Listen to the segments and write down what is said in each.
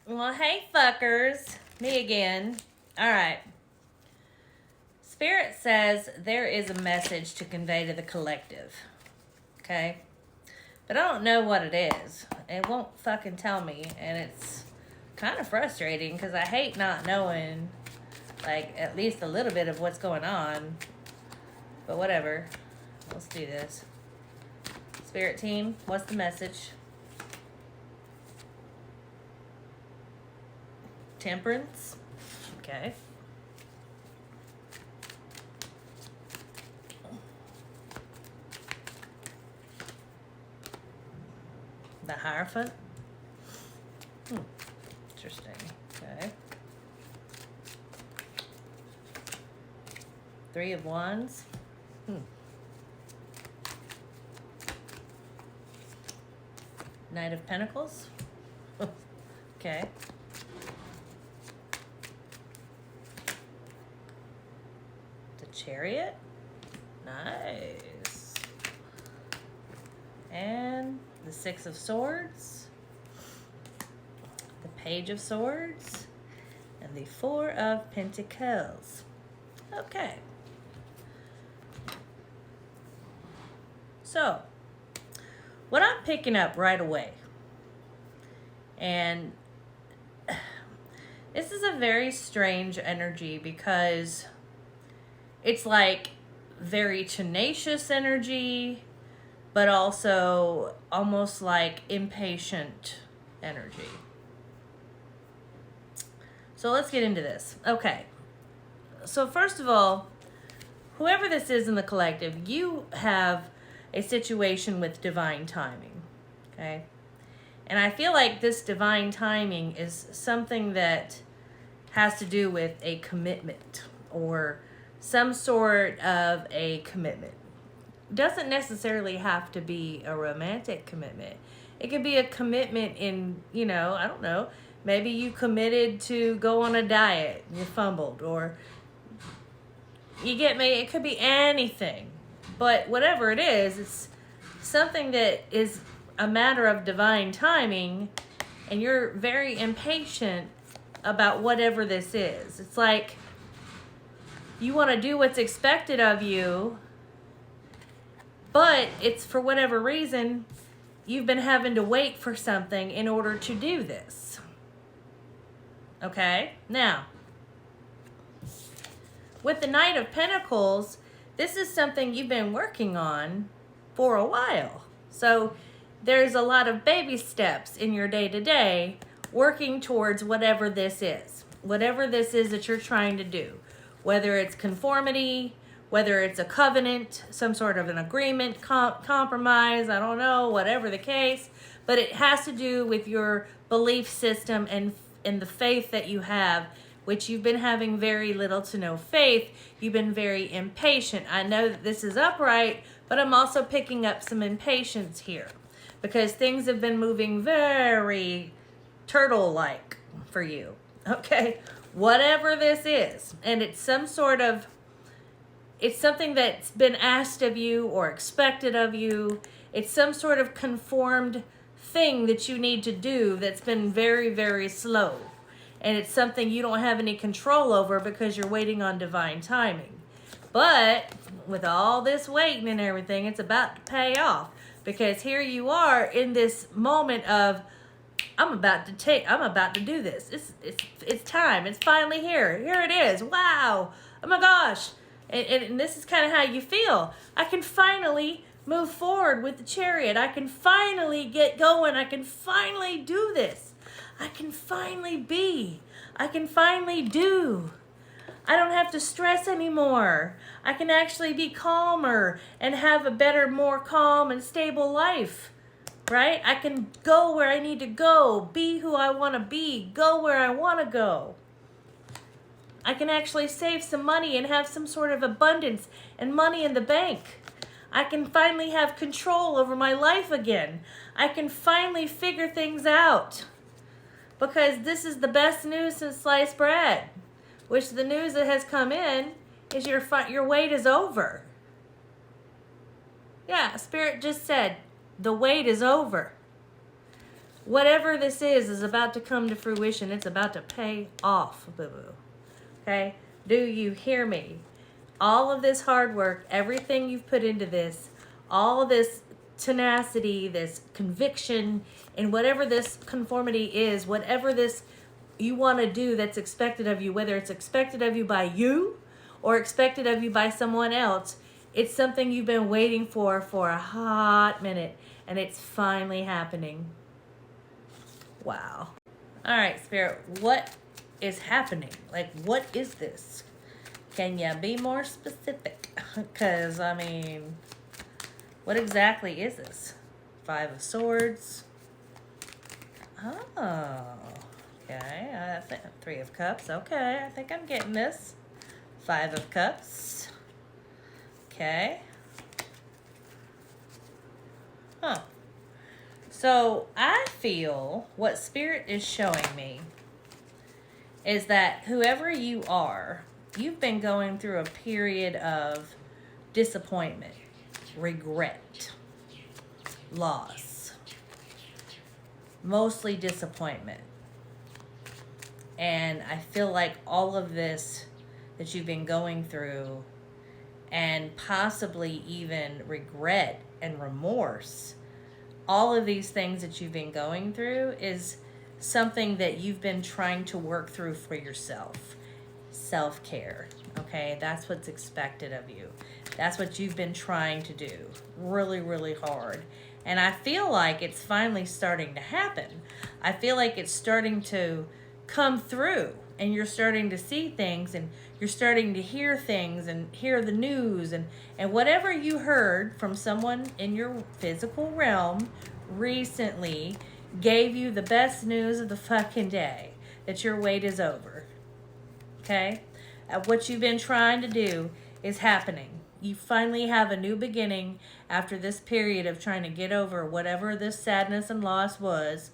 Well, hey, fuckers. Me again. All right. Spirit says there is a message to convey to the collective. Okay? But I don't know what it is. It won't fucking tell me. And it's kind of frustrating because I hate not knowing, like, at least a little bit of what's going on. But whatever. Let's do this. Spirit team, what's the message? Temperance. Okay. The Hierophant. Interesting. Okay. Three of Wands. Knight of Pentacles. Okay. The Chariot. Nice. And the Six of Swords. The Page of Swords. And the Four of Pentacles. Okay. So, what I'm picking up right away, and this is a very strange energy because it's like very tenacious energy, but also almost like impatient energy. So let's get into this. Okay. So first of all, whoever this is in the collective, you have a situation with divine timing, okay? And I feel like this divine timing is something that has to do with a commitment or some sort of a commitment. Doesn't necessarily have to be a romantic commitment. It could be a commitment in, I don't know, maybe you committed to go on a diet and you fumbled, or you get me, it could be anything. But whatever it is, it's something that is a matter of divine timing, and you're very impatient about whatever this is. It's like you want to do what's expected of you, but it's for whatever reason, you've been having to wait for something in order to do this. Okay? Now, with the Knight of Pentacles, this is something you've been working on for a while. So there's a lot of baby steps in your day-to-day working towards whatever this is. Whatever this is that you're trying to do. Whether it's conformity, whether it's a covenant, some sort of an agreement, compromise, I don't know, whatever the case. But it has to do with your belief system and the faith that you have, which you've been having very little to no faith. You've been very impatient. I know that this is upright, but I'm also picking up some impatience here because things have been moving very turtle-like for you. Okay? Whatever this is. And it's something that's been asked of you or expected of you. It's some sort of conformed thing that you need to do that's been very, very slow. And it's something you don't have any control over because you're waiting on divine timing. But with all this waiting and everything, it's about to pay off. Because here you are in this moment of, I'm about to do this. It's time. It's finally here. Here it is. Wow. Oh my gosh. And this is kind of how you feel. I can finally move forward with the Chariot. I can finally get going. I can finally do this. I can finally be. I can finally do. I don't have to stress anymore. I can actually be calmer and have a better, more calm and stable life. Right? I can go where I need to go. Be who I want to be. Go where I want to go. I can actually save some money and have some sort of abundance and money in the bank. I can finally have control over my life again. I can finally figure things out. Because this is the best news since sliced bread. Which the news that has come in is your wait is over. Yeah, Spirit just said, the wait is over. whatever this is about to come to fruition. It's about to pay off, boo-boo. Okay? Do you hear me? All of this hard work, everything you've put into this, all of this tenacity, this conviction, and whatever this conformity is, whatever this you want to do that's expected of you, whether it's expected of you by you or expected of you by someone else, it's something you've been waiting for a hot minute, and it's finally happening. Wow. All right, Spirit, what is happening? Like, what is this? Can you be more specific? Because, I mean, what exactly is this? 5 of Swords. Oh, okay. 3 of Cups. Okay, I think I'm getting this. 5 of Cups. Okay. Huh. So, I feel what Spirit is showing me is that whoever you are, you've been going through a period of disappointment, regret, loss, mostly disappointment. And I feel like all of this that you've been going through, and possibly even regret and remorse, all of these things that you've been going through is something that you've been trying to work through for yourself. Self-care, okay? That's what's expected of you. That's what you've been trying to do really, really hard. And I feel like it's finally starting to happen. I feel like it's starting to come through, and you're starting to see things, and you're starting to hear things and hear the news, and whatever you heard from someone in your physical realm recently gave you the best news of the fucking day, that your wait is over. Okay? What you've been trying to do is happening. You finally have a new beginning after this period of trying to get over whatever this sadness and loss was,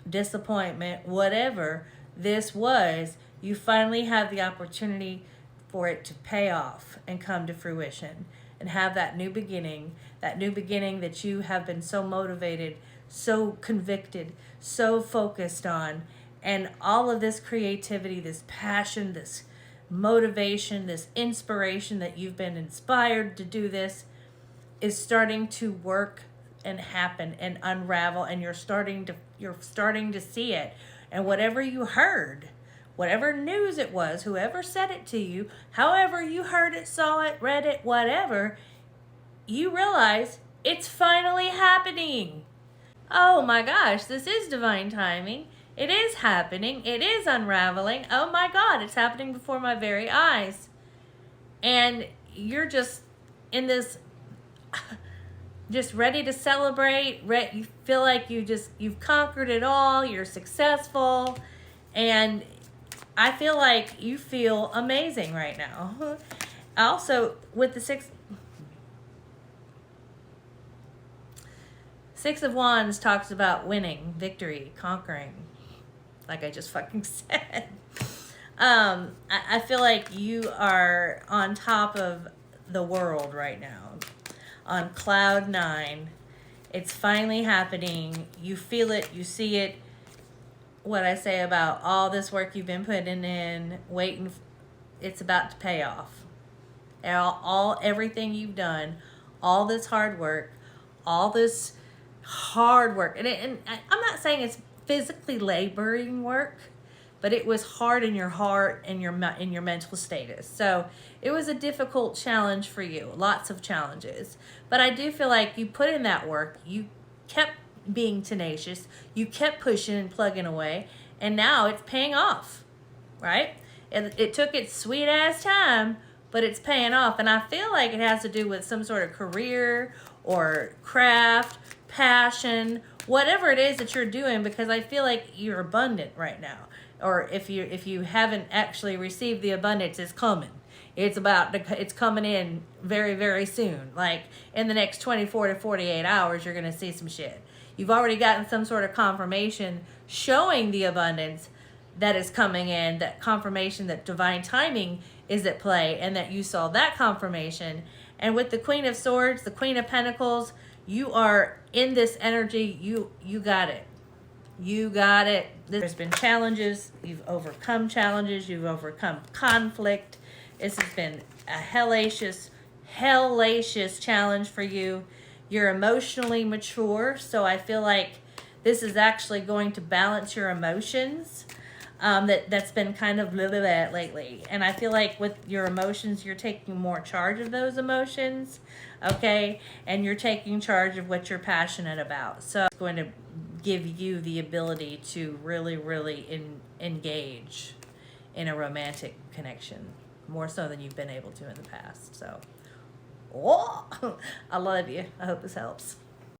disappointment, whatever this was. You finally have the opportunity for it to pay off and come to fruition and have that new beginning that you have been so motivated, so convicted, so focused on. And all of this creativity, this passion, this motivation, this inspiration that you've been inspired to do this is starting to work and happen and unravel, and you're starting to see it. And whatever you heard, whatever news it was, whoever said it to you, however you heard it, saw it, read it, whatever, you realize it's finally happening. Oh my gosh, this is divine timing. It is happening. It is unraveling. Oh my God, it's happening before my very eyes. And you're just in this, just ready to celebrate. You feel like you've conquered it all. You're successful. And I feel like you feel amazing right now. Also, with the Six of Wands talks about winning, victory, conquering, like I just fucking said. I feel like you are on top of the world right now, on cloud 9. It's finally happening. You feel it, you see it. What I say about all this work you've been putting in, waiting, it's about to pay off. Everything you've done, all this hard work, and I'm not saying it's physically laboring work, but it was hard in your heart and in your mental status. So it was a difficult challenge for you, lots of challenges. But I do feel like you put in that work, you kept being tenacious, you kept pushing and plugging away, and now it's paying off, right? It took its sweet ass time, but it's paying off. And I feel like it has to do with some sort of career or craft, passion, whatever it is that you're doing, because I feel like you're abundant right now. Or if you haven't actually received the abundance, it's coming. It's coming in very, very soon. Like in the next 24 to 48 hours, you're going to see some shit. You've already gotten some sort of confirmation showing the abundance that is coming in, that confirmation that divine timing is at play, and that you saw that confirmation. And with the Queen of Swords, the Queen of Pentacles, you are in this energy. You got it. You got it. There's been challenges. You've overcome challenges. You've overcome conflict. This has been a hellacious challenge for you. You're emotionally mature, so I feel like this is actually going to balance your emotions. That's been kind of blah, blah, blah lately. And I feel like with your emotions, you're taking more charge of those emotions, okay? And you're taking charge of what you're passionate about. So it's going to give you the ability to really, really engage in a romantic connection, more so than you've been able to in the past. So, oh, I love you. I hope this helps.